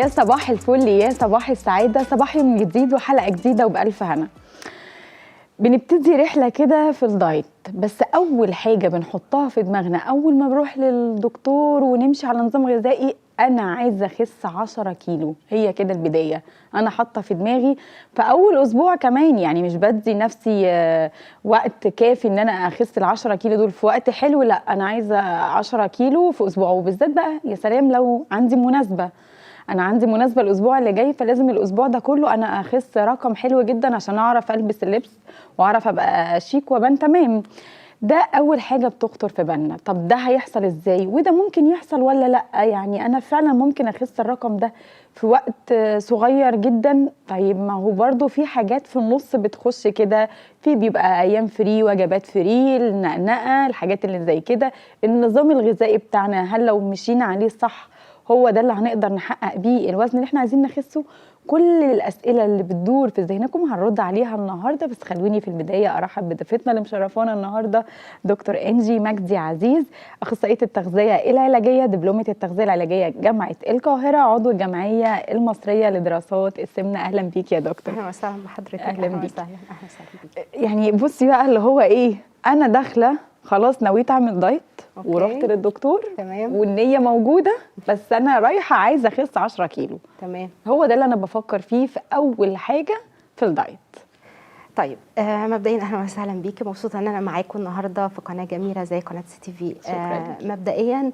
يا صباح الفل، يا صباح السعادة، صباح يوم جديد وحلقة جديدة وبألف هنا. بنبتدي رحلة كده في الدايت، بس أول حاجة بنحطها في دماغنا أول ما بروح للدكتور ونمشي على نظام غذائي، أنا عايزة أخس 10 كيلو. هي كده البداية، أنا حاطة في دماغي في أول أسبوع كمان، يعني مش بدي نفسي وقت كافي إن أنا أخس ال10 كيلو دول في وقت حلو، لا أنا عايزة 10 كيلو في أسبوع. وبالذات بقى يا سلام لو عندي مناسبة، انا عندي مناسبه الاسبوع اللي جاي، فلازم الاسبوع ده كله انا اخس رقم حلو جدا عشان اعرف البس اللبس واعرف ابقى شيك وابان تمام. ده اول حاجه بتخطر في بالنا. طب ده هيحصل ازاي؟ وده ممكن يحصل ولا لا؟ يعني انا فعلا ممكن اخس الرقم ده في وقت صغير جدا. طيب ما هو برضو في حاجات في النص بتخش كده، في بيبقى ايام فري، وجبات فري، النقنقه، الحاجات اللي زي كده. النظام الغذائي بتاعنا هل لو مشينا عليه صح هو ده اللي هنقدر نحقق بيه الوزن اللي احنا عايزين نخسه؟ كل الاسئله اللي بتدور في ذهنكم هنرد عليها النهارده. بس خلوني في البدايه ارحب بضيفتنا اللي مشرفانا النهارده، دكتور انجي مجدي عزيز، اخصائيه التغذيه العلاجيه، دبلومه التغذيه العلاجيه جامعه القاهره، عضو الجمعيه المصريه لدراسات السمنه. اهلا بيك يا دكتور. اهلا وسهلا بحضرتك. اهلا بيك. اهلا وسهلا. يعني بصي بقى اللي هو ايه، انا داخله خلاص نويت اعمل دايت ورحت للدكتور، تمام، والنية موجودة، بس أنا رايحة عايزة أخس 10 كيلو. تمام، هو ده اللي أنا بفكر فيه في أول حاجة في الدايت. طيب مبدئيا اهلا وسهلا بيكي، مبسوطه ان انا معاكم النهارده في قناه جميله زي قناه سي تي في. مبدئيا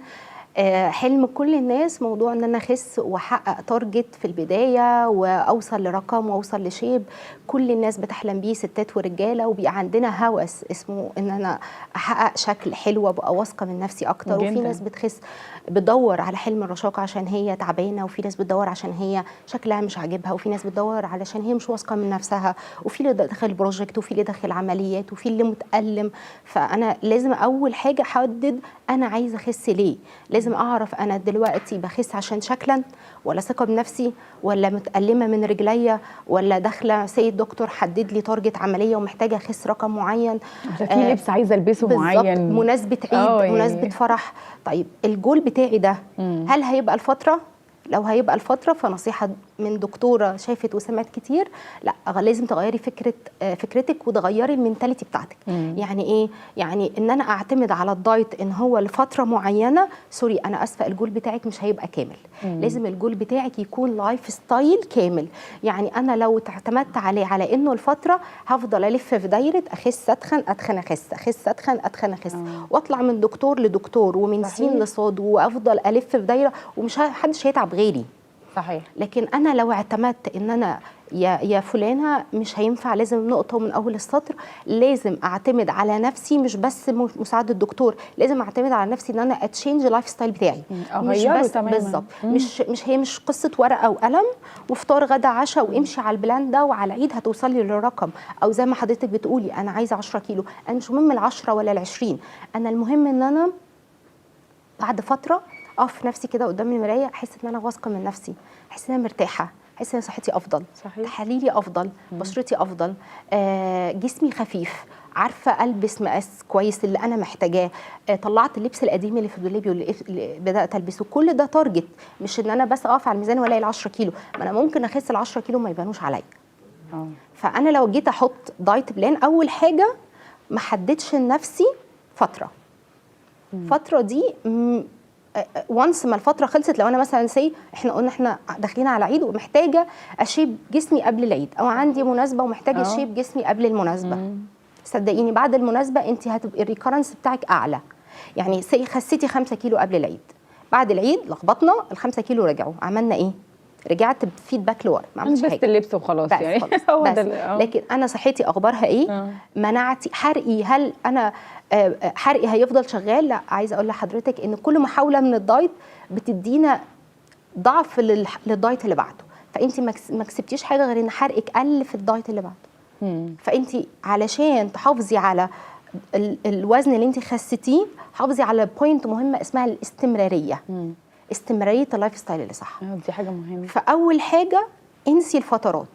حلم كل الناس موضوع ان انا اخس واحقق تارجت في البدايه واوصل لرقم واوصل لشيب. كل الناس بتحلم بيه، ستات ورجاله، وبيبقى عندنا هوس اسمه ان انا احقق شكل حلو وابقى واثقه من نفسي اكتر. وفي ناس بتخس بتدور على حلم الرشاقه عشان هي تعبانه، وفي ناس بتدور عشان هي شكلها مش عاجبها، وفي ناس بتدور علشان هي مش واثقه من نفسها، وفي اللي داخل بروجكت، وفي اللي داخل عمليات، وفي اللي متألم. فانا لازم اول حاجه احدد انا عايزه اخس ليه. لازم اعرف انا دلوقتي بخس عشان شكلا، ولا ثقه بنفسي، ولا متألمه من رجليا، ولا داخله سيد دكتور حدد لي تارجت عمليه ومحتاجه اخس رقم معين، في لبس عايزه البسه معين، مناسبه عيد، مناسبه فرح. طيب الجول بتاعي ده هل هيبقى الفتره؟ لو هيبقى الفتره فنصيحه من دكتوره شافت وسمعت كتير، لا لازم تغيري فكرتك وتغيري المينتاليتي بتاعتك. يعني ايه؟ يعني ان انا اعتمد على الدايت ان هو لفتره معينه. سوري انا اسفه، الجول بتاعك مش هيبقى كامل. لازم الجول بتاعك يكون لايف ستايل كامل. يعني انا لو اعتمدت عليه على انه الفتره، هفضل الف في دايره اخس اتخن اتخن اخس، اخس اتخن اتخن اخس، واطلع من دكتور لدكتور ومن سين لصاد، وافضل الف في دايره ومش حدش هيتعب غيري. صحيح. لكن انا لو اعتمدت ان انا يا فلانه مش هينفع، لازم نقطه من اول السطر، لازم اعتمد على نفسي، مش بس مساعده الدكتور، لازم اعتمد على نفسي ان انا اتشينج لايف ستايل بتاعي. مش بس تماما. بالظبط، مش قصه ورقه وقلم وفطار غدا عشاء وامشي على البلان ده وعلى العيد هتوصلي للرقم. او زي ما حضرتك بتقولي انا عايزه 10 كيلو، انا مش مهم ال10 ولا ال20، انا المهم ان انا بعد فتره اقف نفسي كده قدام المرايه، احس ان انا واثقه من نفسي، احس ان انا مرتاحه، احس ان صحتي افضل، تحاليلي افضل، بشرتي افضل، جسمي خفيف، عارفه البس مقاس كويس اللي انا محتاجاه، طلعت اللبس القديم اللي في دولابي واللي بدات البسه. كل ده تارجت، مش ان انا بس اقف على الميزان والاقي ال10 كيلو، ما انا ممكن اخس ال10 كيلو ما يبانوش عليا. فانا لو جيت احط دايت بلان، اول حاجه ما حددش لنفسي فتره دي وانس ما الفتره خلصت. لو انا مثلا احنا قلنا احنا داخلين على عيد ومحتاجه اشيب جسمي قبل العيد، او عندي مناسبه ومحتاجه اشيب جسمي قبل المناسبه، صدقيني بعد المناسبه انت هتبقي الريكورنس بتاعك اعلى. يعني خسيتي 5 كيلو قبل العيد، بعد العيد لخبطنا ال5 كيلو رجعوا، عملنا ايه؟ رجعت بفيدباك لورا، ما عملتش حاجه، بس اللبس وخلاص يعني بس. لكن انا صحتي اخبارها ايه؟ مناعتي، حرقي، هل انا حرقي هيفضل شغال؟ لا، عايزه اقول لحضرتك ان كل محاوله من الدايت بتدينا ضعف للدايت اللي بعده. فانت ما كسبتيش حاجه غير ان حرقك قل في الدايت اللي بعده. فانت علشان تحافظي على الوزن اللي انت خسيتيه، حافظي على بوينت مهمه اسمها الاستمراريه. استمراريه اللايف ستايل اللي صح، دي حاجه مهمه. فاول حاجه انسي الفترات.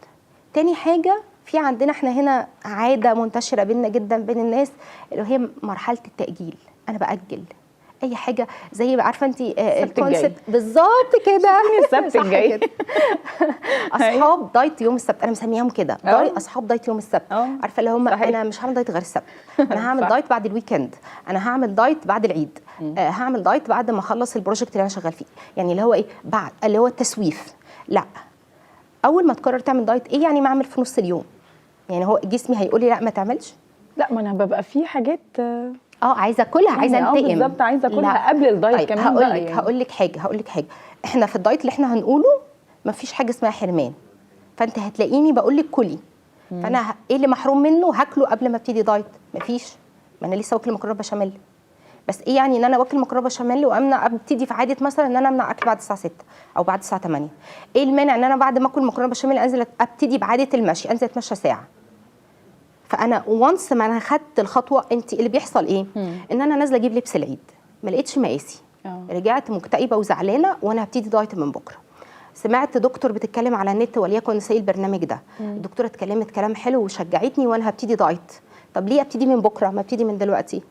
تاني حاجه، في عندنا احنا هنا عاده منتشره بينا جدا بين الناس اللي هي مرحله التاجيل. انا باجل اي حاجه زي عارفه انت السبت الجاي. الكونسبت بالظبط كده السبت صح الجاي. كده. اصحاب دايت يوم السبت، انا مسميهم كده اصحاب دايت يوم السبت. عارفه اللي هم صحيح. انا مش هعمل دايت غير السبت، انا هعمل دايت بعد الويكند، انا هعمل دايت بعد العيد، هعمل دايت بعد ما اخلص البروجكت اللي انا شغال فيه. يعني اللي هو ايه بعد اللي هو التسويف. لا، اول ما تقرر تعمل دايت ايه يعني ما اعمل في نص اليوم؟ يعني هو جسمي هيقول لي لا ما تعملش؟ لا، ما انا ببقى في حاجات عايزه اكلها، عايزه انتقم بالظبط، عايزه اكلها قبل الدايت. طيب كمان هقول بقى لك يعني. هقول لك حاجه، احنا في الدايت اللي احنا هنقوله ما فيش حاجه اسمها حرمان. فانت هتلاقيني بقول لك كلي، فانا ايه اللي محروم منه هاكله قبل ما ابتدي دايت؟ مفيش، ما انا لسه واكله مكرونه بشاميل. بس ايه يعني ان انا واكل مكرونه بشاميل وامنع ابتدي في عاده مثلا ان انا امنع اكل بعد الساعه 6 او بعد الساعه 8؟ ايه المانع ان انا بعد ما اكل مكرونه بشاميل انزل ابتدي بعاده المشي، انزل اتمشى ساعه؟ فانا وانس ما انا خدت الخطوه، انت اللي بيحصل ايه؟ ان انا نازله اجيب لبس العيد ما لقيتش مقاسي، رجعت مكتئبه وزعلانه وانا هبتدي دايت من بكره. سمعت دكتور بتتكلم على النت وليكن زي البرنامج ده، الدكتوره اتكلمت كلام حلو وشجعتني وانا هبتدي دايت. طب ليه ابتدي من بكره ما ابتدي من دلوقتي؟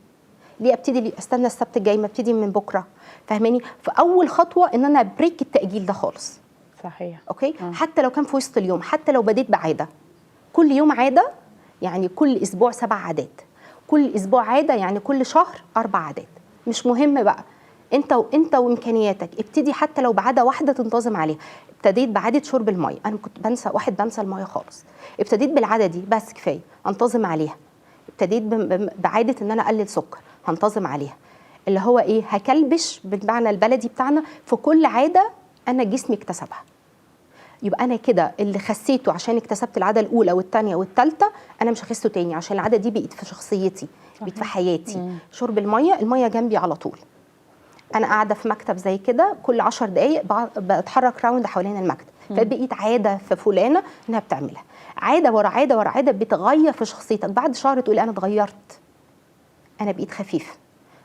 ليه ابتدي استنى السبت الجاي ما ابتدي من بكره؟ فاهماني؟ فاول خطوه ان انا بريك التاجيل ده خالص. صحيح. اوكي. حتى لو كان في وسط اليوم، حتى لو بديت بعاده، كل يوم عاده، يعني كل اسبوع 7 عادات، كل اسبوع عاده، يعني كل شهر 4 عادات. مش مهم بقى انت وامكانياتك، ابتدي حتى لو بعاده واحده تنتظم عليها. ابتديت بعاده شرب الميه، انا كنت بنسى الميه خالص، ابتديت بالعاده دي بس كفايه انتظم عليها. ابتديت بعاده ان انا اقلل سكر، هنتظم عليها. اللي هو ايه، هكلبش بالمعنى البلدي بتاعنا في كل عاده انا جسمي اكتسبها. يبقى انا كده اللي خسيته عشان اكتسبت العاده الاولى والثانيه والثالثه، انا مش هخسه تاني عشان العاده دي بقت في شخصيتي، بقت في حياتي. شرب الميه جنبي على طول. انا قاعده في مكتب زي كده، كل 10 دقائق بتحرك راوند حوالين المكتب، فبقيت عاده في فلانه انها بتعملها. عاده ورا عاده ورا عاده بتغير في شخصيتك. بعد شهر تقولي انا اتغيرت، انا بقيت خفيف.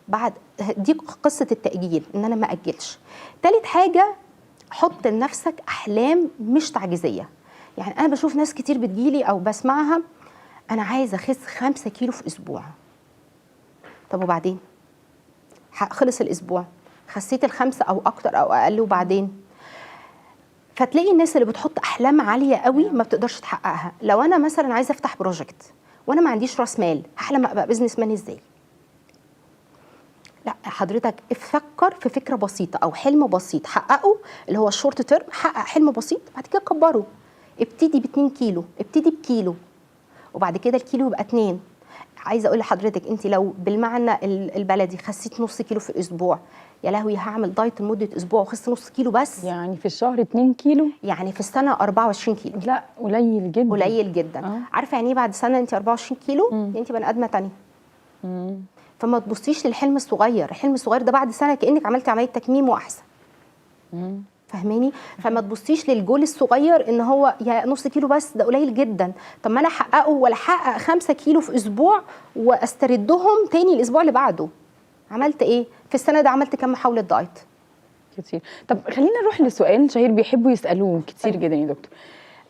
بعد دي قصه التاجيل، ان انا ما اجلش. ثالث حاجه، حط لنفسك احلام مش تعجيزيه. يعني انا بشوف ناس كتير بتجيلي او بسمعها انا عايزه اخس 5 كيلو في اسبوع. طب وبعدين؟ خلص الاسبوع، خسيت ال5 او اكتر او اقل، وبعدين؟ فتلاقي الناس اللي بتحط احلام عاليه قوي ما بتقدرش تحققها. لو انا مثلا عايزه افتح بروجكت وانا ما عنديش راس مال، هحلم ابقى بزنس مان ازاي؟ لا، حضرتك افكر في فكره بسيطه او حلم بسيط حققه، اللي هو الشورت تيرم. حقق حلم بسيط، بعد كده كبره. ابتدي ب2 كيلو، ابتدي بكيلو، وبعد كده الكيلو يبقى 2. عايزه اقول لحضرتك انت لو بالمعنى البلدي خسيت نص كيلو في الاسبوع، يا لهوي هعمل دايت لمده اسبوع وخسيت نص كيلو بس، يعني في الشهر 2 كيلو، يعني في السنه 24 كيلو. لا قليل جدا، قليل جدا. عارفه يعني ايه بعد سنه انت 24 كيلو؟ يعني انت بني ادمه ثانيه. فما تبصيش للحلم الصغير، الحلم الصغير ده بعد سنه كانك عملتي عمليه تكميم واحسن. فاهماني؟ فما تبصيش للجول الصغير ان هو يا نص كيلو بس، ده قليل جدا. طب ما انا احققه، ولا احقق 5 كيلو في اسبوع واستردهم تاني الاسبوع اللي بعده. عملت ايه في السنه ده؟ عملت كام محاوله دايت؟ كتير. طب خلينا نروح لسؤال شهير بيحبوا يسالوه كتير جدا يا دكتور،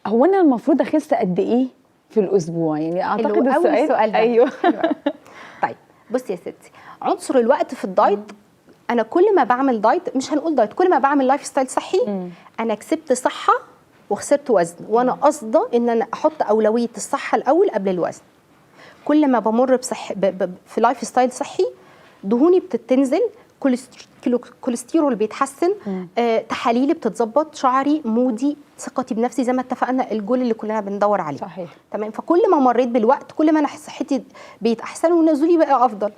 هو انا المفروض اخس قد ايه في الاسبوع؟ يعني اعتقد السؤال ده. ايوه. طيب بصي يا ستي، عنصر الوقت في الدايت، انا كل ما بعمل دايت، مش هنقول دايت، كل ما بعمل لايف ستايل صحي، انا كسبت صحه وخسرت وزن، وانا قاصده ان انا احط اولويه الصحه الاول قبل الوزن. كل ما بمر في لايف ستايل صحي، دهوني بتنزل، كوليسترول بيتحسن، تحاليلي بتتظبط، شعري، مودي، ثقتي بنفسي، زي ما اتفقنا الجول اللي كلنا بندور عليه. صحيح. تمام. فكل ما مريت بالوقت كل ما انا صحتي بيتحسن ونزولي بقى افضل.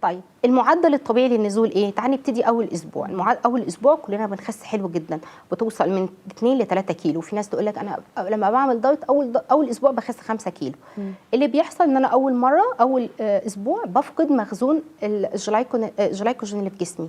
طيب المعدل الطبيعي للنزول ايه؟ تعالي نبتدي اول اسبوع. اول اسبوع كلنا بنخس حلو جدا، بتوصل من 2 ل 3 كيلو. في ناس تقول لك انا لما بعمل دايت اول اسبوع بخس 5 كيلو. اللي بيحصل ان انا اول اسبوع بفقد مخزون الجلايكوجين اللي في جسمي،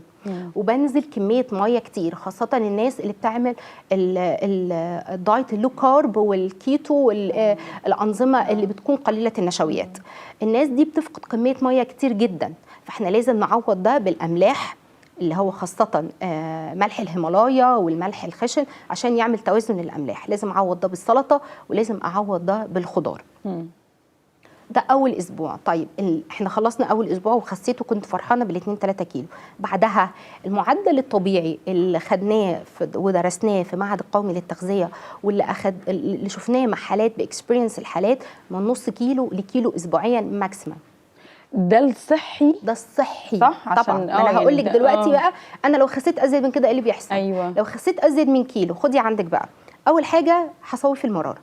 وبنزل كميه ميه كتير، خاصه الناس اللي بتعمل الدايت اللو كارب والكيتو والانظمه اللي بتكون قليله النشويات. الناس دي بتفقد كميه ميه كتير جدا، فاحنا لازم نعوض ده بالاملاح، اللي هو خاصة ملح الهيمالايا والملح الخشن، عشان يعمل توازن الأملاح. لازم أعوض ده بالسلطة، ولازم أعوض ده بالخضار. ده اول اسبوع. طيب احنا خلصنا اول اسبوع وخسيت وكنت فرحانه بال2 3 كيلو. بعدها المعدل الطبيعي اللي خدناه ودرسناه في معهد القومي للتغذيه اللي شفناه مع حالات باكسبيرينس الحالات من نص كيلو لكيلو اسبوعيا ماكسيمم. ده الصحي، ده الصحي صح؟ طبعا. عشان انا هقول لك يعني دلوقتي بقى انا لو خسيت ازيد من كده ايه اللي بيحصل. أيوة. لو خسيت ازيد من كيلو خدي عندك بقى اول حاجه هصوي في المراره،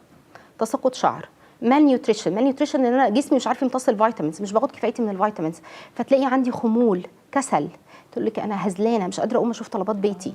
تساقط شعر، مال نيوتريشن ان انا جسمي مش عارف يمتص الفيتامينز، مش باخد كفايتي من الفيتامينز، فتلاقي عندي خمول، كسل، تقول لك انا هزلانه مش قادره اقوم اشوف طلبات بيتي،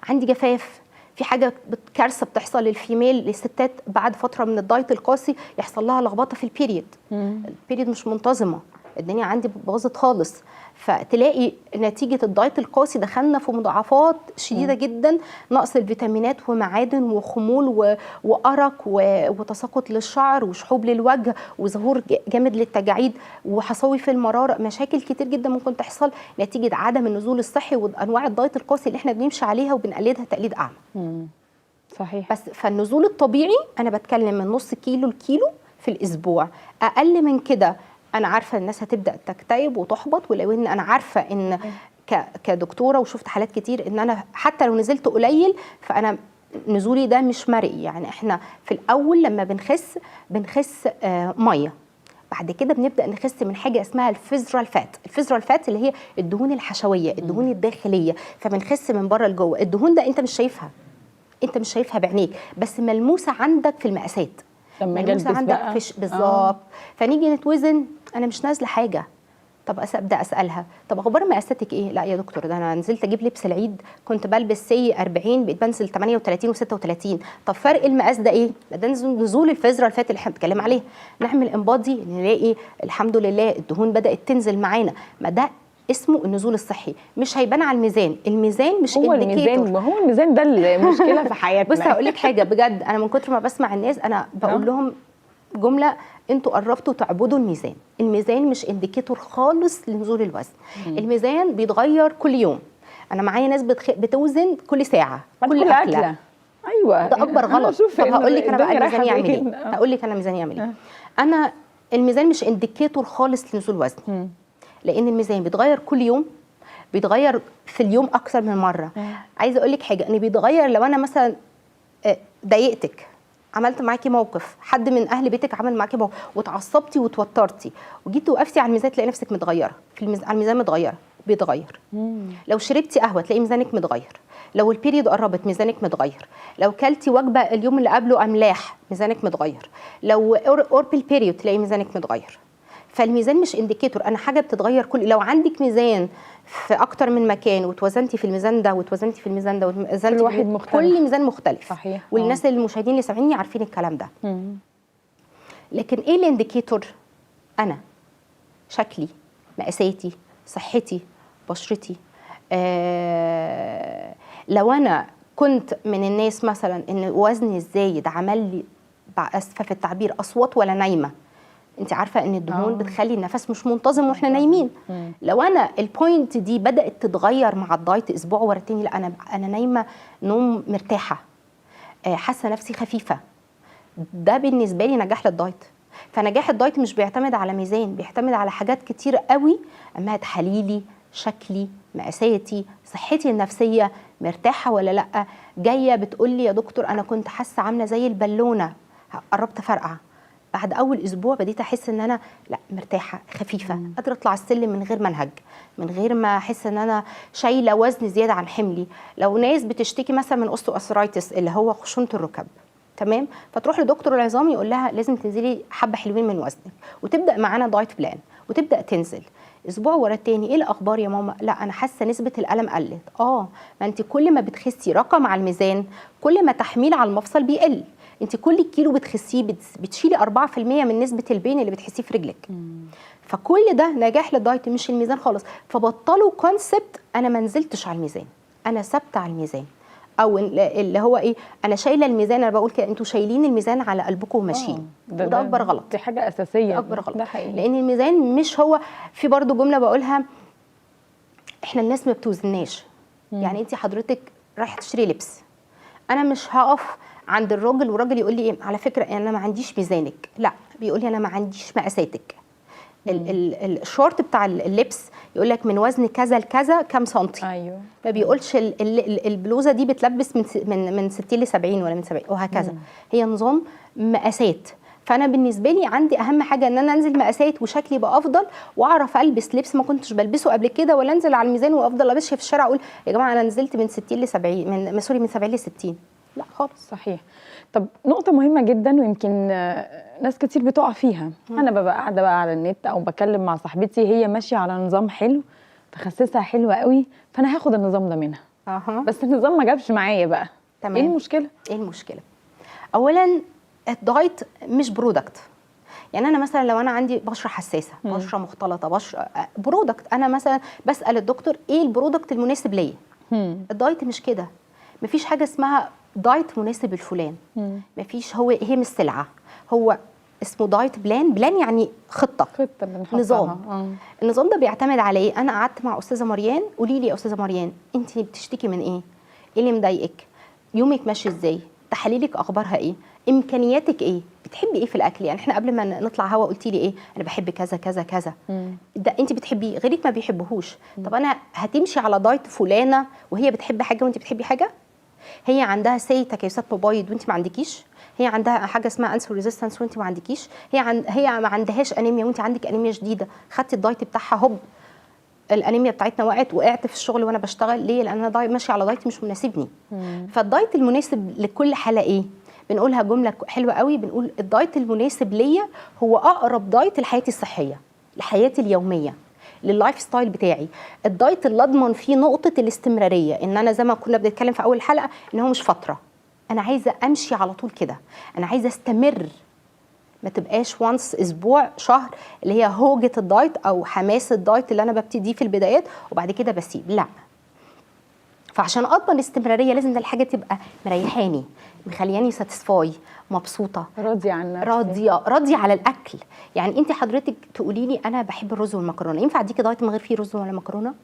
عندي جفاف. في حاجه كارثه بتحصل للفيميل للستات بعد فتره من الدايت القاسي، يحصل لها لخبطه في البيريد مش منتظمه، الدنيا عندي باظت خالص. فتلاقي نتيجه الدايت القاسي دخلنا في مضاعفات شديده جدا، نقص الفيتامينات ومعادن وخمول وارق وتساقط للشعر وشحوب للوجه وظهور جامد للتجاعيد وحصاوي في المراره. مشاكل كتير جدا ممكن تحصل نتيجه عدم النزول الصحي وانواع الدايت القاسي اللي احنا بنمشي عليها وبنقلدها تقليد اعمى. صحيح. بس فالنزول الطبيعي انا بتكلم من نص كيلو لكيلو في الاسبوع. اقل من كده انا عارفه الناس هتبدا تكتئب وتحبط، ولو ان انا عارفه ان كدكتوره وشفت حالات كتير ان انا حتى لو نزلت قليل فانا نزولي ده مش مرئي. يعني احنا في الاول لما بنخس ميه، بعد كده بنبدا نخس من حاجه اسمها الفيزرال فات اللي هي الدهون الحشويه، الدهون الداخليه، فبنخس من بره لجوه. الدهون ده انت مش شايفها بعينيك، بس ملموسه عندك في المقاسات، ملموسه عندك في بالظبط. فنيجي نتوزن انا مش نازله حاجه، طب ابدا اسالها طب اخبار مقاساتك ايه؟ لا يا دكتور ده انا نزلت اجيب لبس العيد كنت بلبس 40 بقيت بنزل 38 و36. طب فرق المقاس ده ايه؟ ده نزول الفيزرال فات اللي احنا بنتكلم عليه. نعمل انبادي نلاقي الحمد لله الدهون بدات تنزل معانا. ما ده اسمه النزول الصحي، مش هيبان على الميزان. الميزان مش انديكيتور. ما هو الميزان ده المشكله في حياتنا. بص هقول لك حاجه بجد، انا من كتر ما بسمع الناس انا بقول لهم جمله: انتوا قربتوا تعبدوا الميزان. الميزان مش انديكيتور خالص لنزول الوزن. الميزان بيتغير كل يوم. انا معايا ناس بتوزن كل ساعه كل اكله. ايوه ده اكبر غلط. طب هقول لك انا بقى الميزان يعمل ايه. هقول لك انا الميزان يعمل ايه. انا الميزان مش انديكيتور خالص لنزول وزن، لان الميزان بيتغير كل يوم، بيتغير في اليوم اكثر من مره. عايزه اقول لك حاجه، ان بيتغير لو انا مثلا ضايقتك، عملت معاكي موقف، حد من اهل بيتك عمل معاكي موقف واتعصبتي وتوترتي وجيتي وقفتي على الميزان تلاقي نفسك متغيره على الميزان متغيره، بيتغير. لو شربتي قهوه تلاقي ميزانك متغير، لو البيريود قربت ميزانك متغير، لو كلتي وجبه اليوم اللي قبله املاح ميزانك متغير، لو قرب البيريود تلاقي ميزانك متغير. فالميزان مش انديكيتور، انا حاجه بتتغير لو عندك ميزان في اكتر من مكان وتوزنتي في الميزان ده وتوزنتي في الميزان ده وتوزنتي كل واحد مختلف، كل ميزان مختلف. صحيح. والناس المشاهدين اللي سامعيني عارفين الكلام ده. لكن ايه الانديكيتور؟ انا شكلي، مقاساتي، صحتي، بشرتي. لو انا كنت من الناس مثلا ان وزني الزايد عمل لي، اسفه في التعبير، اصوات ولا نايمه. انت عارفه ان الدهون بتخلي النفس مش منتظم واحنا نايمين. لو انا البوينت دي بدات تتغير مع الدايت اسبوع ورا التاني، لا انا نايمه نوم مرتاحه، حاسه نفسي خفيفه، ده بالنسبه لي نجاح للدايت. فنجاح الدايت مش بيعتمد على ميزان، بيعتمد على حاجات كتير قوي، اما تحاليلي، شكلي، مقاساتي، صحتي النفسيه، مرتاحه ولا لا. جايه بتقول لي يا دكتور انا كنت حاسه عامله زي البالونه قربت فرقع، بعد اول اسبوع بديت احس ان انا لا مرتاحه خفيفه، قادره اطلع السلم من غير ما انهج، من غير ما احس ان انا شايله وزن زياده عن حملي. لو ناس بتشتكي مثلا من اوستيوارثرايتس اللي هو خشونه الركب، تمام، فتروح لدكتور العظام يقول لها لازم تنزلي حبه حلوين من وزنك، وتبدا معانا دايت بلان وتبدا تنزل اسبوع ورا التاني. ايه الاخبار يا ماما؟ لا انا حاسه نسبه الالم قلت. ما انت كل ما بتخسي رقم على الميزان كل ما تحميل على المفصل بيقل. انت كل كيلو بتخسيه بتشيلي 4% من نسبه البين اللي بتحسيه في رجلك. فكل ده نجاح للدايت مش الميزان خالص. فبطلوا كونسبت انا ما نزلتش على الميزان، انا ثابته على الميزان، او اللي هو ايه، انا شايله الميزان. انا بقول كده انتوا شايلين الميزان على قلبكم وماشيين، وده اكبر غلط. دي حاجه اساسيه، اكبر غلط. ده حقيقي. لان الميزان مش هو. في برضو جمله بقولها، احنا الناس ما بتوزناش. يعني انت حضرتك رايحه تشتري لبس، انا مش هقف عند الراجل، والراجل يقول لي ايه على فكره انا ما عنديش ميزانك، لا بيقول لي انا ما عنديش مقاساتك. الشورت بتاع اللبس يقول لك من وزن كذا لكذا كام سنتي. ايوه. ما بيقولش البلوزه دي بتلبس من 60 ل 70 ولا من 70 وهكذا. هي نظام مقاسات. فانا بالنسبه لي عندي اهم حاجه ان انا انزل مقاسات وشكلي يبقى افضل، واعرف البس لبس ما كنتش بلبسه قبل كده، ولا انزل على الميزان وافضل البسه في الشارع اقول يا جماعه انا نزلت من 60 ل 70 من 70 ل 60. لا خالص. صحيح. طب نقطة مهمة جدا ويمكن ناس كتير بتقع فيها. أنا ببقى قاعدة بقى على النت أو بكلم مع صاحبتي هي ماشية على نظام حلو، تخسسها حلوة قوي، فأنا هاخد النظام ده منها. بس النظام ما جابش معايا بقى. تمام. إيه المشكلة؟ إيه المشكلة؟ أولا الدايت مش برودكت. يعني أنا مثلا لو أنا عندي بشرة حساسة، بشرة مختلطة، بشرة برودكت، أنا مثلا بسأل الدكتور إيه البرودكت المناسب ليا. الدايت مش كده. مفيش حاجة اسمها دايت مناسب لفلان. مفيش. هي مش سلعة، هو اسمه دايت بلان يعني خطة نظام. النظام ده بيعتمد على ايه؟ انا قعدت مع استاذة مريان، قولي لي يا استاذة مريان انت بتشتكي من ايه؟ ايه اللي مضايقك؟ يومك ماشي ازاي؟ تحاليلك اخبارها ايه؟ امكانياتك ايه؟ بتحبي ايه في الاكل؟ يعني احنا قبل ما نطلع هوا قلتي لي ايه؟ انا بحب كذا كذا كذا. ده انت بتحبيه غيرك ما بيحبهوش. طب انا هتمشي على دايت فلانة وهي بتحب حاجة وانت بتحبي حاجة؟ هي عندها تكيسات مبايض وانت ما عندكيش، هي عندها حاجه اسمها انسول ريزيستنس وانت ما عندكيش، هي ما عندهاش انيميا وانت عندك انيميا شديده، خدتي الدايت بتاعها هوب الانيميا بتاعتنا وقعت في الشغل وانا بشتغل. ليه؟ لان انا ماشيه على دايت مش مناسبني. فالدايت المناسب لكل حاله ايه؟ بنقولها جمله حلوه قوي، بنقول الدايت المناسب ليا هو اقرب دايت لحياتي الصحيه، لحياتي اليوميه، لللايف ستايل بتاعي. الدايت اللي اضمن فيه نقطه الاستمراريه، ان انا زي ما كنا بنتكلم في اول حلقه ان هو مش فتره، انا عايزه امشي على طول كده، انا عايزه استمر، ما تبقاش وانس اسبوع شهر اللي هي هوجه الدايت او حماس الدايت اللي انا ببتديه في البدايات وبعد كده بسيب. لا. فعشان اضمن الاستمراريه لازم الحاجه تبقى مريحاني، مخلياني ساتسفاي، مبسوطه، راضيه عن نفسي، راضيه على الاكل. يعني انت حضرتك تقولي لي انا بحب الرز والمكرونه، ينفع اديكي دايت من غير فيه رز ولا مكرونه؟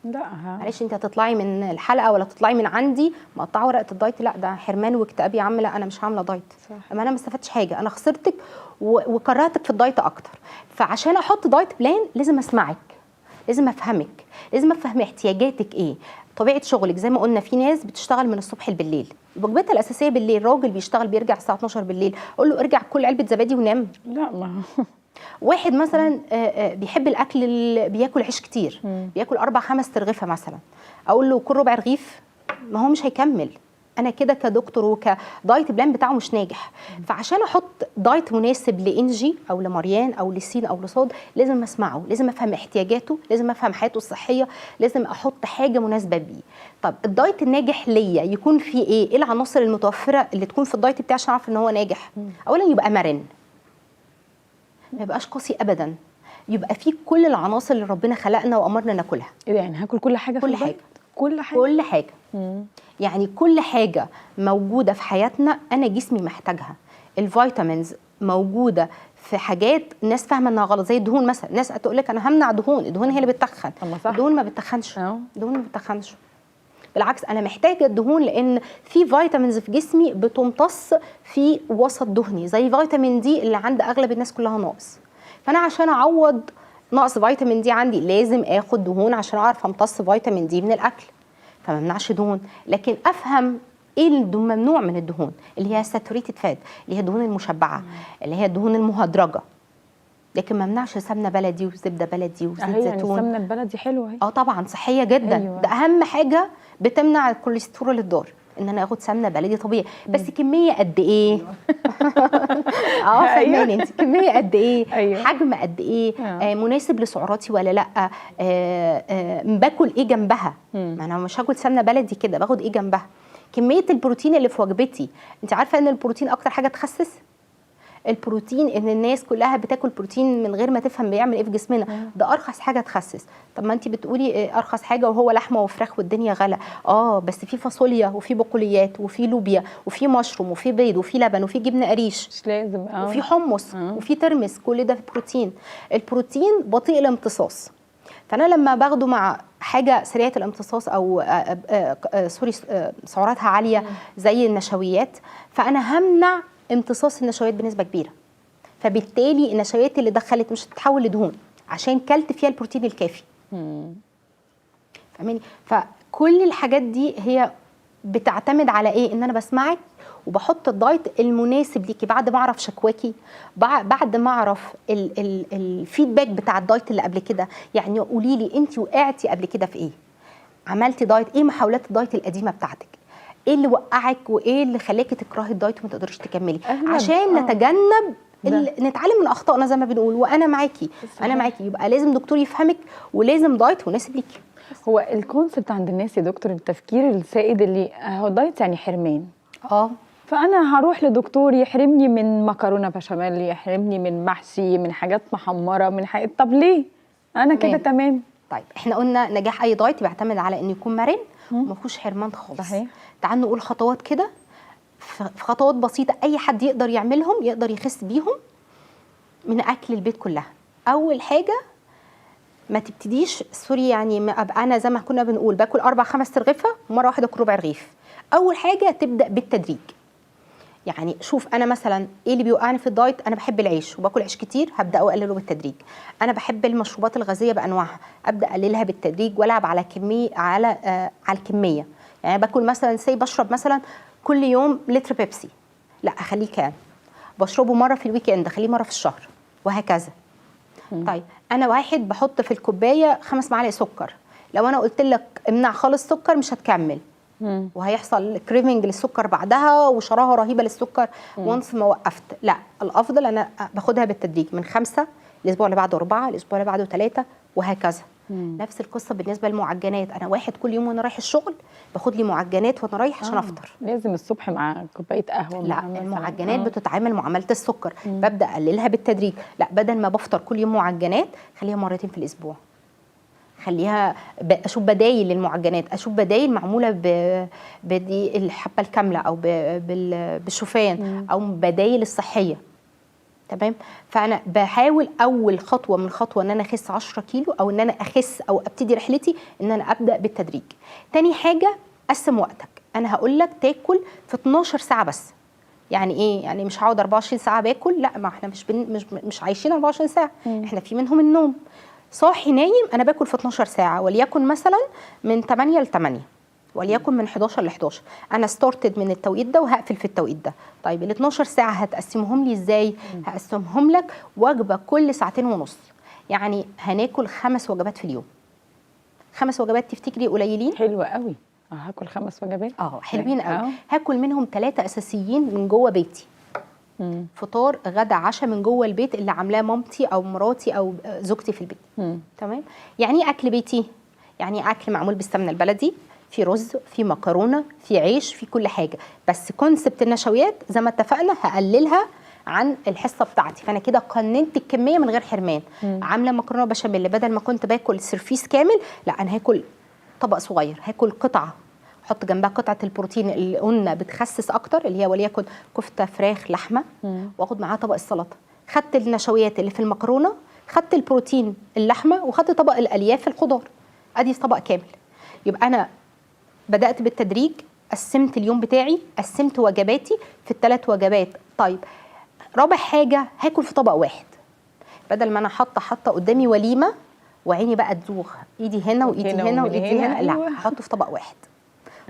لا. معلش انت هتطلعي من الحلقه ولا تطلعي من عندي مقطعه ورقه الدايت، لا ده حرمان واكتئاب يا عم، لا انا مش عامله دايت. اما انا ما استفدتش حاجه، انا خسرتك وكرهتك في الدايت اكتر. فعشان احط دايت بلان لازم اسمعك، لازم افهمك، لازم افهم احتياجاتك ايه، طبيعه شغلك. زي ما قلنا في ناس بتشتغل من الصبح بالليل، وجبتها الاساسيه بالليل، راجل بيشتغل بيرجع الساعه 12 بالليل، اقول له ارجع كل علبه زبادي ونام؟ لا. ما واحد مثلا بيحب الاكل اللي بياكل عيش كتير، بياكل 4-5 ترغيفه مثلا، اقول له كل ربع رغيف، ما هو مش هيكمل. انا كده كدكتور وكدايت بلان بتاعه مش ناجح. فعشان احط دايت مناسب لانجي او لمريان او لسين او لصاد لازم اسمعه، لازم افهم احتياجاته، لازم افهم حياته الصحيه، لازم احط حاجه مناسبه بيه. طب الدايت الناجح ليا يكون فيه ايه العناصر المتوفره اللي تكون في الدايت بتاعي عشان اعرف ان هو ناجح؟ اولا يبقى مرن، ما يبقاش قاسي ابدا، يبقى فيه كل العناصر اللي ربنا خلقنا وامرنا ناكلها. ايه ده؟ يعني هاكل كل حاجه؟ كل حاجه، كل حاجه، كل حاجه. يعني كل حاجه موجوده في حياتنا انا جسمي محتاجها. الفيتامينز موجوده في حاجات الناس فاهمه انها غلط، زي الدهون مثلا. الناس هتقول لك انا همنع دهون، الدهون هي اللي بتتخن. الدهون ما بتتخنش، الدهون ما بتتخنش، بالعكس انا محتاجه الدهون لان في فيتامينز في جسمي بتمتص في وسط دهني، زي فيتامين دي اللي عند اغلب الناس كلها ناقص. فانا عشان اعوض نقص فيتامين دي عندي لازم اخد دهون عشان اعرف امتص فيتامين دي من الاكل. فما امنعش دهون، لكن افهم ايه الممنوع من الدهون، اللي هي ساتوريتد فات، اللي هي الدهون المشبعه، اللي هي الدهون المهدرجه. لكن ما امنعش سمنه بلدي وزبده بلدي وزيت زيتون. يعني السمنه البلدي حلوه اهي. طبعا صحيه جدا. أيوة. ده اهم حاجه بتمنع الكوليسترول الضار، ان انا اخد سمنه بلدي طبيعي. بس كميه قد ايه؟ فهماني انت كميه قد ايه؟ أيوة. حجم قد ايه؟ مناسب لسعراتي ولا لا؟ باكل ايه جنبها؟ ما انا مش هاكل سمنه بلدي كده، باخد ايه جنبها؟ كميه البروتين اللي في وجبتي. انت عارفه ان البروتين اكتر حاجه تخسس؟ البروتين ان الناس كلها بتاكل بروتين من غير ما تفهم بيعمل ايه في جسمنا، ده ارخص حاجه تخسس. طب ما انت بتقولي ارخص حاجه وهو لحمه وفراخ والدنيا غلا. بس في فاصوليا وفي بقوليات وفي لوبيا وفي مشروم وفي بيض وفي لبن وفي جبنه قريش، مش لازم وفي حمص وفي ترمس، كل ده في بروتين. البروتين بطيء الامتصاص، فانا لما باخده مع حاجه سريعه الامتصاص او سوري سعراتها عاليه زي النشويات، فانا همنع امتصاص النشويات بنسبه كبيره، فبالتالي النشويات اللي دخلت مش هتتحول لدهون عشان كلت فيها البروتين الكافي. فاهماني؟ فكل الحاجات دي هي بتعتمد على ايه؟ ان انا بسمعك وبحط الدايت المناسب ليكي بعد ما اعرف شكواكي، بعد ما اعرف الفيدباك بتاع الدايت اللي قبل كده. يعني قولي لي انت وقعتي قبل كده في ايه؟ عملتي دايت ايه؟ محاولات الدايت القديمه بتاعتك ايه اللي وقعك وايه اللي خلاكي تكرهي الدايت وما تقدريش تكملي؟ عشان نتجنب نتعلم من اخطائنا زي ما بنقول. وانا معاكي، انا معاكي. يبقى لازم دكتور يفهمك ولازم دايت مناسب ليكي. هو الكونسبت عند الناس يا دكتور التفكير السائد اللي هو دايت يعني حرمان. فانا هروح لدكتور يحرمني من مكرونه بشاميل، يحرمني من محشي، من حاجات محمره، من حاجات. طب ليه؟ انا كده تمام. طيب احنا قلنا نجاح اي دايت بيعتمد على انه يكون مرن وما فيهوش حرمان خالص. صحيح. تعالوا نقول خطوات كده، في خطوات بسيطه اي حد يقدر يعملهم، يقدر يخس بيهم من اكل البيت كلها. اول حاجه ما تبتديش سوري يعني ما ابقى انا زي ما كنا بنقول باكل 4-5 رغيفه ومره واحده اكل ربع رغيف. اول حاجه تبدا بالتدريج. يعني شوف انا مثلا ايه اللي بيوقعني في الدايت؟ انا بحب العيش وباكل عيش كتير، هبدا اقلله بالتدريج. انا بحب المشروبات الغازيه بانواعها، ابدا اقللها بالتدريج والعب على كميه على الكميه. يعني باكل مثلا بشرب مثلا كل يوم لتر بيبسي، لا اخليه كام؟ بشربه مره في الويك اند، اخليه مره في الشهر، وهكذا. طيب انا واحد بحط في الكوبايه 5 معالق سكر، لو انا قلت لك امنع خالص سكر مش هتكمل، وهيحصل كريفنج للسكر بعدها وشراهه رهيبه للسكر وانس ما وقفت. لا، الافضل انا باخدها بالتدريج، من 5 الاسبوع اللي بعده 4، الاسبوع اللي بعده 3، وهكذا. نفس القصه بالنسبه للمعجنات. انا واحد كل يوم وانا رايح الشغل باخد لي معجنات وانا رايح عشان افطر. لازم الصبح مع كوبايه قهوه. لا، المعجنات بتتعامل معامله السكر. ببدا اقللها بالتدريج. لا، بدل ما بفطر كل يوم معجنات خليها مرتين في الاسبوع. خليها اشوف بدايل للمعجنات، اشوف بدايل معموله بدي الحبه الكامله او بالشوفان او بدايل الصحيه. تمام. فانا بحاول اول خطوه من خطوه ان انا اخس 10 كيلو او ان انا اخس او ابتدي رحلتي ان انا ابدا بالتدريج. تاني حاجه قسم وقتك. انا هقول لك تاكل في 12 ساعه بس. يعني ايه؟ يعني مش هقعد 24 ساعه باكل، لا، ما احنا مش عايشين 24 ساعه. احنا في منهم النوم. صاحي نايم انا باكل في 12 ساعه، وليكن مثلا من 8 ل 8، وليكن من 11 ل 11. انا ستارتد من التوقيت ده وهقفل في التوقيت ده. طيب ال 12 ساعه هتقسمهم لي ازاي؟ هقسمهم لك وجبه كل 2.5 ساعة. يعني هناكل 5 وجبات في اليوم. 5 وجبات تفتكري قليلين؟ حلوه قوي. هاكل 5 وجبات. حلوين قوي. هاكل منهم 3 اساسيين من جوه بيتي. فطار غدا عشاء من جوه البيت اللي عاملاه مامتي او مراتي او زوجتي في البيت. تمام. يعني ايه اكل بيتي؟ يعني اكل معمول بالسمنه البلدي، في رز، في مكرونه، في عيش، في كل حاجه. بس كونسبت النشويات زي ما اتفقنا هقللها عن الحصه بتاعتي. فانا كده قننت الكميه من غير حرمان. عامله مكرونه بشاميل، بدل ما كنت باكل سرفيس كامل، لا انا هاكل طبق صغير، هاكل قطعه، حط جنبها قطعه البروتين اللي قلنا بتخسس اكتر، اللي هي وليكن كفته، فراخ، لحمه، واخد معاها طبق السلطه. خدت النشويات اللي في المكرونه، خدت البروتين اللحمه، وخدت طبق الالياف الخضار. ادي طبق كامل. يبقى انا بدات بالتدريج، قسمت اليوم بتاعي، قسمت وجباتي في ال3 وجبات. طيب رابع حاجه هاكل في طبق واحد، بدل ما انا حاطه قدامي وليمه وعيني بقى تزوغ، ايدي هنا وايدي هنا وايدي هنا، لا، هحطه في طبق واحد.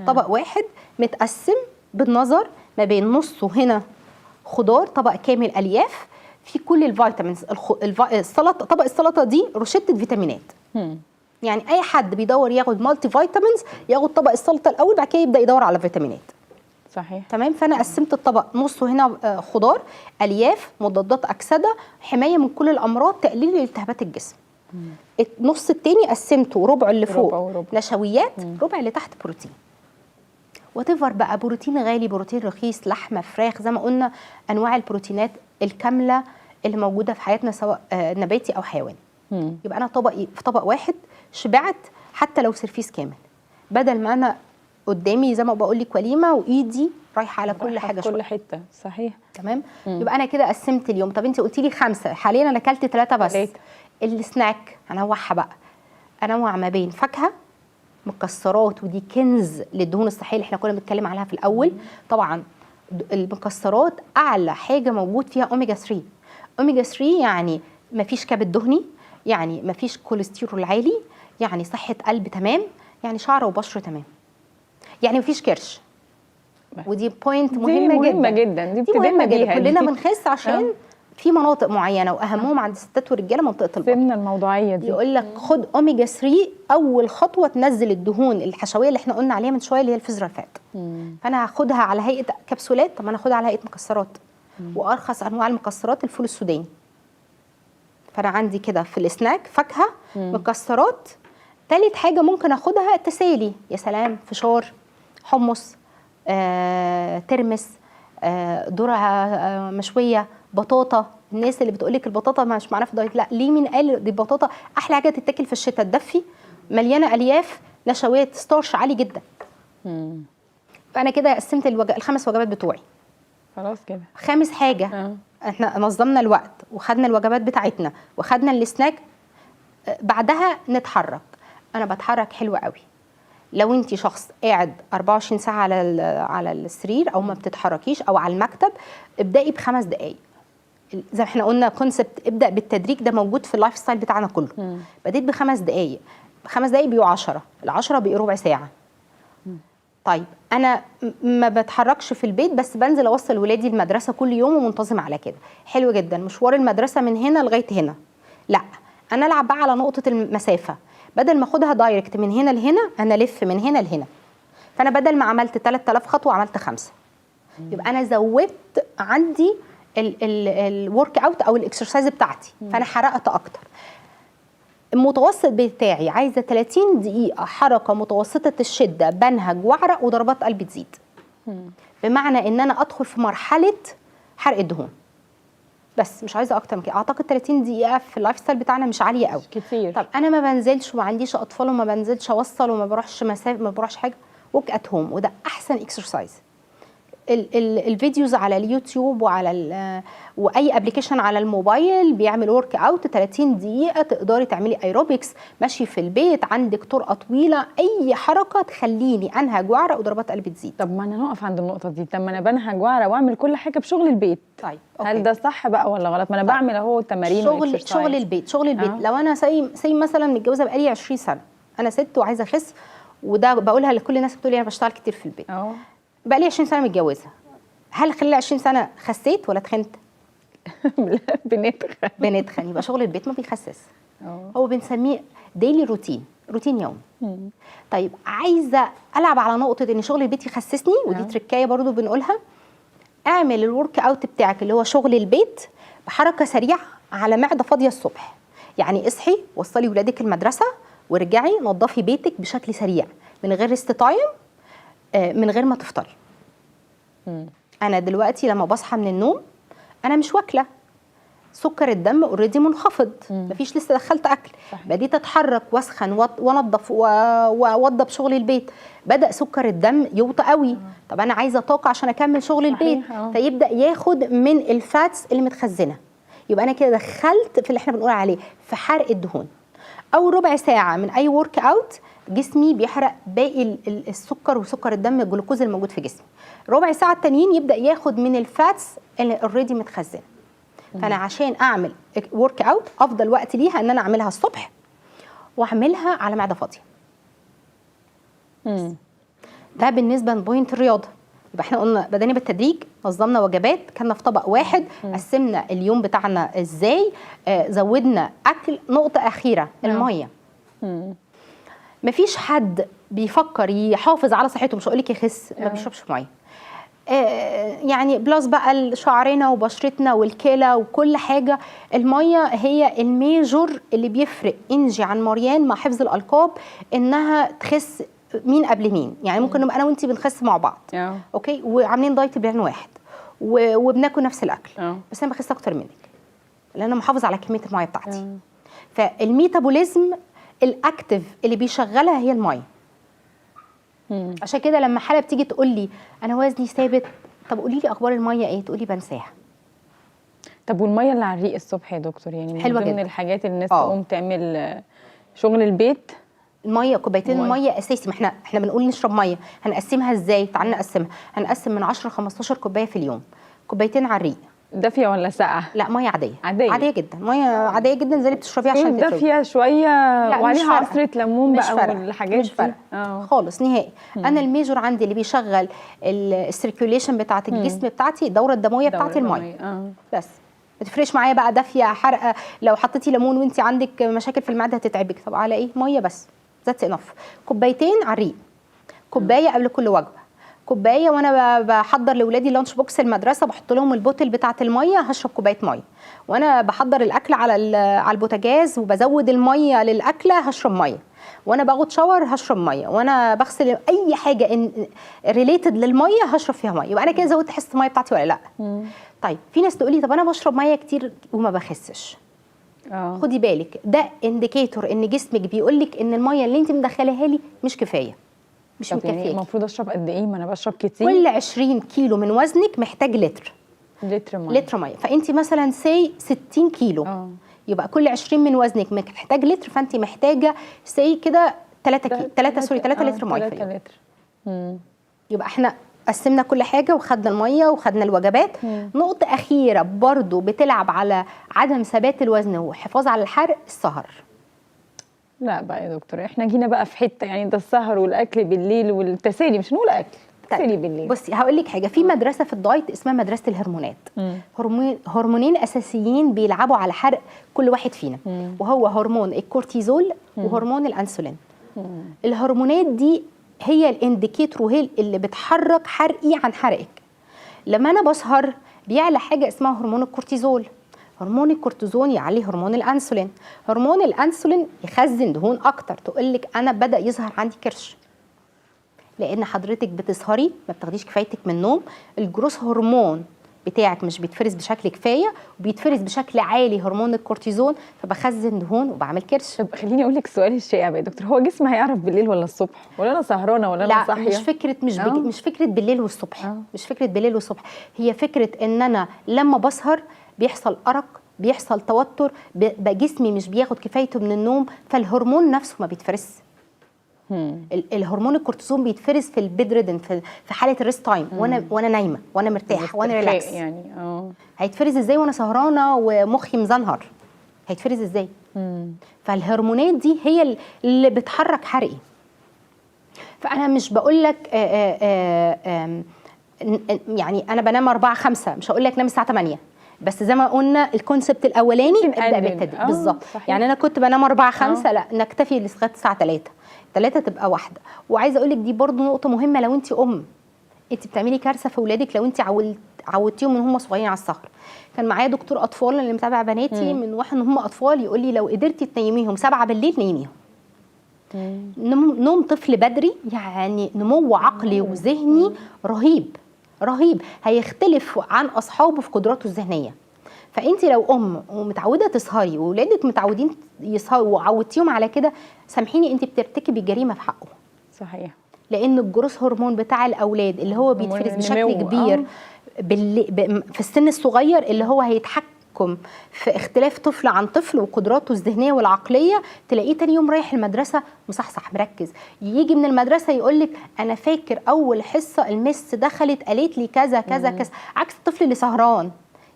طبق واحد متقسم بالنظر ما بين نصه هنا خضار، طبق كامل الياف في كل الفيتامينز. السلطه، طبق السلطه دي روشته فيتامينات. يعني اي حد بيدور ياخد مالتي فيتامينز ياخد طبق السلطه الاول، بعد كده يبدا يدور على فيتامينات. صحيح. تمام. فانا قسمت الطبق نصه هنا خضار، الياف، مضادات اكسده، حمايه من كل الامراض، تقليل الالتهابات الجسم. النص التاني قسمته ربع اللي فوق نشويات، ربع اللي تحت بروتين. وتفر بقى بروتين غالي، بروتين رخيص، لحمه، فراخ، زي ما قلنا انواع البروتينات الكامله اللي موجوده في حياتنا سواء نباتي او حيواني. يبقى انا طبقي في طبق واحد شبعت، حتى لو سرفيس كامل، بدل ما انا قدامي زي ما بقول لك وليمه وايدي رايحه على كل حاجه، كل حته. صحيح. تمام. يبقى انا كده قسمت اليوم. طب انت قلتي لي 5، حاليا انا اكلت 3 بس. السناك انوعها بقى، انوع ما بين فاكهه مكسرات، ودي كنز للدهون الصحيه اللي احنا كنا بنتكلم عليها في الاول. طبعا المكسرات اعلى حاجه موجود فيها اوميجا 3. اوميجا 3 يعني مفيش كبد دهني، يعني مفيش كوليسترول عالي، يعني صحه قلب تمام، يعني شعر وبشره تمام، يعني مفيش كرش. ودي بوينت مهمه جدا. دي مهمه جدا. كلنا بنخس عشان في مناطق معينه، واهمهم عند الستات والرجاله منطقه البطن. سمنه الموضوعيه دي. يقول لك خد اوميجا 3، اول خطوه تنزل الدهون الحشويه اللي احنا قلنا عليها من شويه اللي هي الفيزرال فات. فانا هاخدها على هيئه كبسولات، طب انا هاخدها على هيئه مكسرات. وارخص انواع المكسرات الفول السوداني. فانا عندي كده في السناك فاكهه، مكسرات. ثالث حاجه ممكن اخدها تسالي، يا سلام، فشار، حمص، ترمس، ذره مشويه، بطاطا. الناس اللي بتقول لك البطاطا مش معناها في الدايت، لا، ليه؟ مين قال دي البطاطا احلى حاجه تتاكل في الشتاء، تدفي، مليانه الياف، نشويات، ستارش عالي جدا. فانا كده قسمت الخمس وجبات بتوعي. خلاص كده. خامس حاجه احنا نظمنا الوقت وخدنا الوجبات بتاعتنا وخدنا السناك، بعدها نتحرك. انا بتحرك حلو قوي. لو انت شخص قاعد 24 ساعه على السرير او ما بتتحركيش او على المكتب، ابدأي ب5 دقائق. زي ما احنا قلنا كونسبت ابدأ بالتدريج، ده موجود في اللايف ستايل بتاعنا كله. بديت ب5 دقائق، 5 دقائق بيبقوا 10، ال10 بيبقوا ربع ساعه. طيب انا ما بتحركش في البيت، بس بنزل اوصل ولادي المدرسه كل يوم ومنتظمه على كده. حلو جدا. مشوار المدرسه من هنا لغايه هنا، لا، انا العب بقى على نقطه المسافه. بدل ما اخدها دايركت من هنا لهنا، انا الف من هنا لهنا. فانا بدل ما عملت 3000 خطوه عملت 5. يبقى انا زودت عندي الورك اوت او الاكسرسايز بتاعتي، فانا حرقت اكتر. المتوسط بتاعي عايزه 30 دقيقه حركه متوسطه الشده، بنهج واعرق وضربات قلبي تزيد. بمعنى ان انا ادخل في مرحله حرق الدهون، بس مش عايزه اكتر من كده. اعتقد 30 دقيقه في اللايف ستايل بتاعنا مش عاليه قوي كتير. طب انا ما بنزلش وما عنديش اطفال وما بنزلش اوصل وما بروحش مسافه، ما بروحش حاجه، وك ات هوم، وده احسن اكسرسايز. الفيديوز على اليوتيوب وعلى واي ابلكيشن على الموبايل بيعمل ورك اوت 30 دقيقه، تقدري تعملي ايروبكس، ماشي في البيت، عندك طرقه طويله، اي حركه تخليني انهج واعرق وضربات قلبي تزيد. طب ما انا نقف عند النقطه دي. طب ما انا بنهج واعرق واعمل كل حاجه بشغل البيت. طيب هل ده صح بقى ولا غلط؟ ما انا بعمل اهو تمارين شغل البيت. لو انا سي مثلا متجوزه بقالي 20 سنه، انا ست وعايزه اخس، وده بقولها لكل الناس بتقول لي انا بشتغل كتير في البيت. بقالي 20 سنه متجوزه، هل خلال 20 سنه خسيت ولا تخنت؟ بنتخن. يبقى شغل البيت ما بيخسس. هو بنسميه ديلي روتين يومي. طيب عايزه العب على نقطه ان شغل البيت يخسسني، ودي تركايه برضو بنقولها. اعمل الورك اوت بتاعك اللي هو شغل البيت بحركه سريعه على معده فاضيه الصبح. يعني اصحي، وصلي ولادك المدرسه، وارجعي نظفي بيتك بشكل سريع من غير ريست تايم، من غير ما تفطري. انا دلوقتي لما بصحى من النوم انا مش واكله، سكر الدم اوريدي منخفض، مفيش لسه دخلت اكل، بديت اتحرك واسخن وانضف واوضب شغل البيت، بدا سكر الدم يوطى قوي. طب انا عايزه طاقه عشان اكمل شغل البيت، فيبدا ياخد من الفاتس اللي متخزنه. يبقى انا كده دخلت في اللي احنا بنقول عليه في حرق الدهون. اول ربع ساعه من اي ورك اوت جسمي بيحرق باقي السكر وسكر الدم، الجلوكوز الموجود في جسمي. ربع ساعه التانيين يبدا ياخد من الفاتس اللي اوريدي متخزنه. فانا عشان اعمل ورك اوت افضل وقت ليها ان انا اعملها الصبح واعملها على معده فاضيه. ده بالنسبه لبوينت الرياضه. يبقى احنا قلنا بدأنا بالتدريج، نظمنا وجبات، كنا في طبق واحد، قسمنا اليوم بتاعنا ازاي، زودنا اكل. نقطه اخيره، الميه. مفيش حد بيفكر يحافظ على صحته، مش هقول لك يخس، ما بيشربش ميه. يعني بلس بقى شعرنا وبشرتنا والكلى وكل حاجه، الميه هي الميجور اللي بيفرق انجي عن مريان مع حفظ الالقاب انها تخس مين قبل مين. يعني ممكن نبقى انا وانتي بنخس مع بعض، اوكي، وعاملين دايت بعين واحد وبناكل نفس الاكل، بس انا بخس اكتر منك لان انا محافظ على كميه الميه بتاعتي. فالميتابوليزم الاكتف اللي بيشغلها هي الميه. عشان كده لما حاله بتيجي تقول لي انا وزني ثابت، طب قولي لي اخبار الميه ايه، تقولي بنساها. طب والميه اللي على الريق الصبح يا دكتور، يعني حلوه من ضمن جدا الحاجات اللي الناس تقوم تعمل شغل البيت الميه كوبايتين الميه اساسي. ما احنا بنقول نشرب ميه، هنقسمها ازاي؟ تعالى نقسمها. هنقسم من 10 ل 15 كوبايه في اليوم. كوبايتين على الريق. دافيه ولا ساقعه؟ لا ميه عاديه. عاديه عاديه جدا، ميه عاديه جدا زي اللي بتشربيها عشان تتوب. دافيه شويه وعليها عصره ليمون بقى والحاجات مش فارقه خالص نهائي. انا الميجور عندي اللي بيشغل السيركيوليشن بتاعه الجسم بتاعتي، الدوره الدمويه بتاعه الميه. بس ما تفرقش معايا بقى دافيه حرقه. لو حطيتي ليمون وانت عندك مشاكل في المعده هتتعبك. طب على ايه؟ ميه بس، ذاتس انف. كوبايتين على الريق، كوبايه قبل كل وجبه، كوبايه وانا بحضر لاولادي لانش بوكس المدرسه بحط لهم البوتل بتاعه الميه هشرب كوبايه ميه، وانا بحضر الاكل على البوتاجاز وبزود الميه للاكله هشرب ميه، وانا باخد شاور هشرب ميه، وانا بغسل اي حاجه ريليتد للميه هشرب فيها ميه. يبقى انا كده زودت حصه الميه بتاعتي ولا لا؟ طيب في ناس تقول لي طب انا بشرب ميه كتير وما بخسش. خدي بالك ده انديكيتور ان جسمك بيقول لك ان الميه اللي انت مدخلاها لي مش كفايه، مش مكفيه. يعني المفروض اشرب قد ايه؟ ما انا بشرب كتير. كل 20 كيلو من وزنك محتاج لتر ميه. لتر ميه. فانت مثلا 60 كيلو يبقى كل 20 من وزنك محتاج لتر، فانت محتاجه كده 3 لتر ميه في اليوم. يبقى احنا قسمنا كل حاجه وخدنا الميه وخدنا الوجبات. نقطه اخيره برضو بتلعب على عدم ثبات الوزن والحفاظ على الحرق، السهر. لا بقى يا دكتور، احنا جينا بقى في حته يعني ده السهر والاكل بالليل والتسالي، مش هنقول اكل، تسالي بالليل. بصي هقول لك حاجه، في مدرسه في الدايت اسمها مدرسه الهرمونات. هرمونين اساسيين بيلعبوا على حرق كل واحد فينا، وهو هرمون الكورتيزول وهرمون الانسولين. الهرمونات دي هي الانديكيتور وهي اللي بتحرك حرقي عن حرقك. لما انا بسهر بيعلى حاجه اسمها هرمون الكورتيزول، هرمون الكورتيزون يعلي هرمون الانسولين، هرمون الانسولين يخزن دهون اكتر. تقول لك انا بدا يظهر عندي كرش لان حضرتك بتسهري، ما بتاخديش كفايتك من النوم، الجروس هرمون بتاعك مش بيتفرز بشكل كفايه وبيتفرز بشكل عالي هرمون الكورتيزون، فبخزن دهون وبعمل كرش. طب خليني اقول لك السؤال الشائع بقى يا دكتور، هو جسمي هيعرف بالليل ولا الصبح؟ ولا انا سهرانه ولا انا صاحيه؟ لا مش فكره بالليل والصبح. مش فكره بالليل والصبح، هي فكره ان انا لما بسهر بيحصل ارق، بيحصل توتر، بقى جسمي مش بياخد كفايته من النوم، فالهرمون نفسه ما بيتفرزش. الهرمون الكورتيزون بيتفرز في البيد ريدن، في حاله الريست تايم، وانا نايمه وانا مرتاحه وانا ريلاكس. يعني هيتفرز ازاي وانا سهرانه ومخي مزنهر؟ هيتفرز ازاي؟ فالهرمونات دي هي اللي بتحرك حرقي. فانا مش بقول لك يعني انا بنام 4 5، مش هقول لك نام الساعه 8، بس زي ما قلنا الكونسبت الاولاني ابدا بالتدريج. بالظبط. يعني انا كنت بنام 4 5 لا نكتفي لغايه الساعه 3 تبقى واحده. وعايزه اقول لك دي برضو نقطه مهمه، لو انت انت بتعملي كارثه في اولادك لو انت عودتيهم من هم صغيرين على السهر. كان معايا دكتور اطفال اللي متابع بناتي من واحد ان هم اطفال، يقول لي لو قدرتي تنيميهم 7 بالليل نيميهم. نوم طفل بدري يعني نمو عقلي وذهني رهيب رهيب، هيختلف عن اصحابه في قدراته الذهنيه. فانت لو ومتعوده تسهري واولادك متعودين يسهروا وعودتيهم على كده، سامحيني انت بترتكبي جريمه في حقه. صحيح. لان الجروس هرمون بتاع الاولاد اللي هو بيتفرز بشكل كبير في السن الصغير، اللي هو هيتحكم في اختلاف طفل عن طفل وقدراته الذهنيه والعقليه، تلاقيه تاني يوم رايح المدرسه مصحصح مركز، يجي من المدرسه يقول لك انا فاكر اول حصه المس دخلت قالت لي كذا كذا كذا، عكس الطفل اللي سهران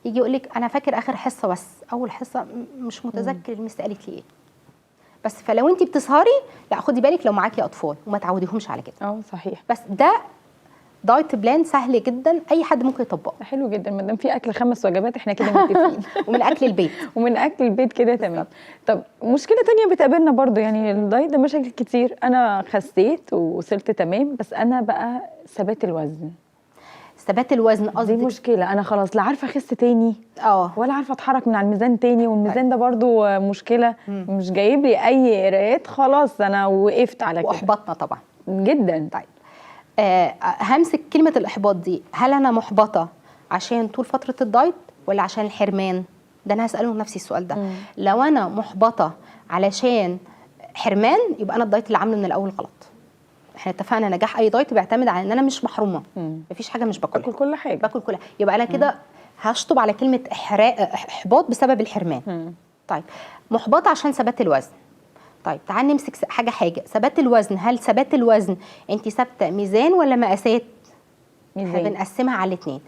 يجي يقول لك انا فاكر اخر حصه بس اول حصه مش متذكر المس قالت لي ايه. بس فلو انت بتسهري لا خدي بالك لو معاكي اطفال وما تعوديهمش على كده. صحيح. بس ده دايت بلان سهل جدا اي حد ممكن يطبقه. حلو جدا، ما دام في اكل 5 وجبات احنا كده متفقين. ومن اكل البيت ومن اكل البيت كده تمام. طب مشكله تانية بتقابلنا برضو، يعني الدايت ده مشاكل كتير، انا خسيت ووصلت تمام بس انا بقى ثبات الوزن. ثبات الوزن قصدي دي مشكله، انا خلاص لا عارفه اخس تاني ولا عارفه اتحرك من على الميزان تاني، والميزان ده برضو مشكله. مش جايب لي اي قرايات، خلاص انا وقفت على كده واحبطنا طبعا جدا. طيب همسك كلمه الاحباط دي، هل انا محبطه عشان طول فتره الدايت ولا عشان الحرمان؟ ده انا هساله نفسي السؤال ده. لو انا محبطه علشان حرمان يبقى انا الدايت اللي عامله من الاول غلط. احنا اتفقنا نجاح اي دايت بيعتمد على ان انا مش محرومه، مفيش حاجه مش باكلها، باكل كل حاجه، باكل كل حاجه، يبقى انا كده هشطب على كلمه احباط بسبب الحرمان. طيب محبطه عشان ثبات الوزن، طيب تعال نمسك حاجه ثبات الوزن. هل ثبات الوزن انت ثابته ميزان ولا مقاسات؟ احنا ميزان. بنقسمها على الاثنين.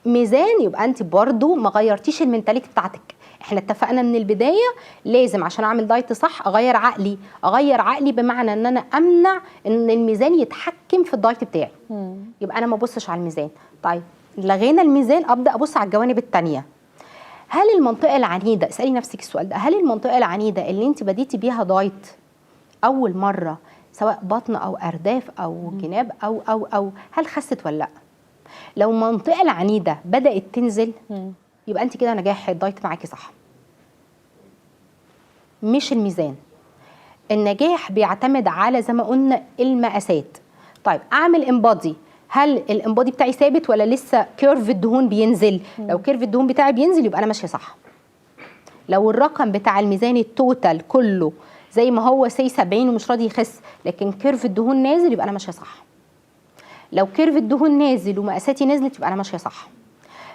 ميزان يبقى انت برضو ما غيرتيش المنتاليتي بتاعتك. احنا اتفقنا من البدايه لازم عشان اعمل دايت صح اغير عقلي بمعنى ان انا امنع ان الميزان يتحكم في الدايت بتاعي. يبقى انا ما ابصش على الميزان. طيب لغينا الميزان، ابدا ابص على الجوانب الثانيه. هل المنطقه العنيده، اسالي نفسك السؤال ده، هل المنطقه العنيده اللي انت بديتي بيها دايت اول مره سواء بطن او ارداف او جناب او هل خست ولا لا؟ لو المنطقه العنيده بدات تنزل يبقى انت كده نجاح الدايت معاكي صح، مش الميزان. النجاح بيعتمد على زي ما قلنا المقاسات. طيب اعمل انبادي، هل الانبادي بتاعي ثابت ولا لسه كيرف الدهون بينزل؟ لو كيرف الدهون بتاعي بينزل يبقى انا ماشيه صح. لو الرقم بتاع الميزان التوتال كله زي ما هو سي 70 ومش راضي يخس لكن كيرف الدهون نازل يبقى انا ماشيه صح. لو كيرف الدهون نازل ومقاساتي نزلت يبقى انا ماشيه صح.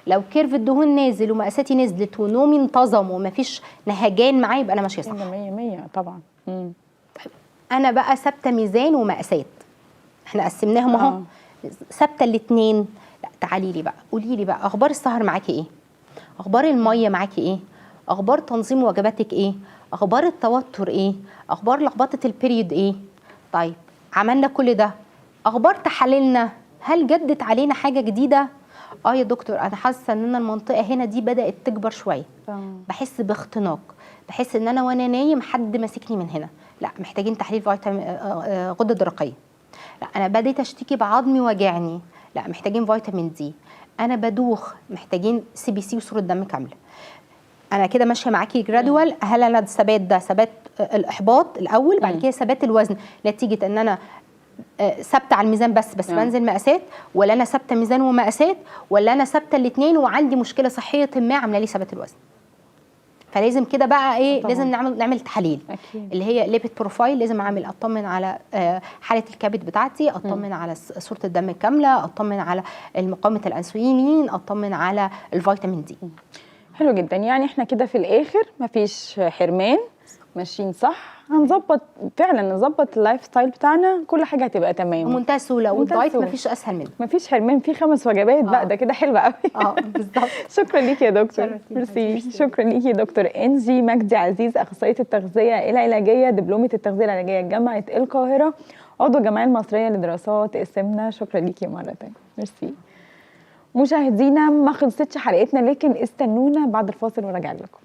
لو كيرف الدهون نازل ومقاساتي نزلت ونومي انتظم ومفيش نهجان معايا يبقى انا ماشيه صح. 100 طبعا. طيب انا بقى ثابته ميزان ومقاسات، احنا قسمناهم اهو. ثابته الاثنين. لا تعالي لي بقى قولي لي بقى اخبار السهر معاكي ايه؟ اخبار الميه معاكي ايه؟ اخبار تنظيم وجباتك ايه؟ اخبار التوتر ايه؟ اخبار لخبطه البريود ايه؟ طيب عملنا كل ده، اخبار تحاليلنا هل جدت علينا حاجه جديده؟ يا دكتور انا حاسه ان انا المنطقه هنا دي بدات تكبر شويه، بحس باختناق، بحس ان انا وانا نايم حد ماسكني من هنا. لا محتاجين تحليل فيتامين غده درقيه. لا انا بديت اشتكي بعظمي وجعني، لا محتاجين فيتامين دي. انا بدوخ، محتاجين سي بي سي وصوره دم كامله. انا كده ماشيه معاكي جرادوال. هل انا الثبات ده ثبات الاحباط الاول، بعد كده ثبات الوزن نتيجه ان انا ثابته على الميزان بس بنزل مقاسات، ولا انا ثابته ميزان ومقاسات، ولا انا ثابته الاثنين وعندي مشكله صحيه ما عامله لي ثبات الوزن. فلازم كده بقى ايه طبعا. لازم نعمل تحاليل أكيد. اللي هي ليبيد بروفايل، لازم اطمن على حاله الكبد بتاعتي، اطمن على صوره الدم الكامله، اطمن على مقاومه الانسولين، اطمن على الفيتامين دي. حلو جدا. يعني احنا كده في الاخر مفيش حرمان، ماشيين صح، هنظبط فعلا نظبط اللايف ستايل بتاعنا، كل حاجه هتبقى تمام بمنتهى السهوله. والدايت مفيش اسهل منه، مفيش حرمان، في 5 وجبات بقى، ده كده حلو قوي. بالظبط. شكرا ليكي يا دكتور. ميرسي. شكرا ليكي يا دكتور انجي مجدي عزيز، اخصائيه التغذيه العلاجيه، دبلومه التغذيه العلاجيه جامعه القاهره، عضو الجمعيه المصريه لدراسات السمنه. شكرا ليكي مره ثانيه. ميرسي. مشاهدينا ما خلصتش حلقتنا، لكن استنونا بعد الفاصل وراجع لكم.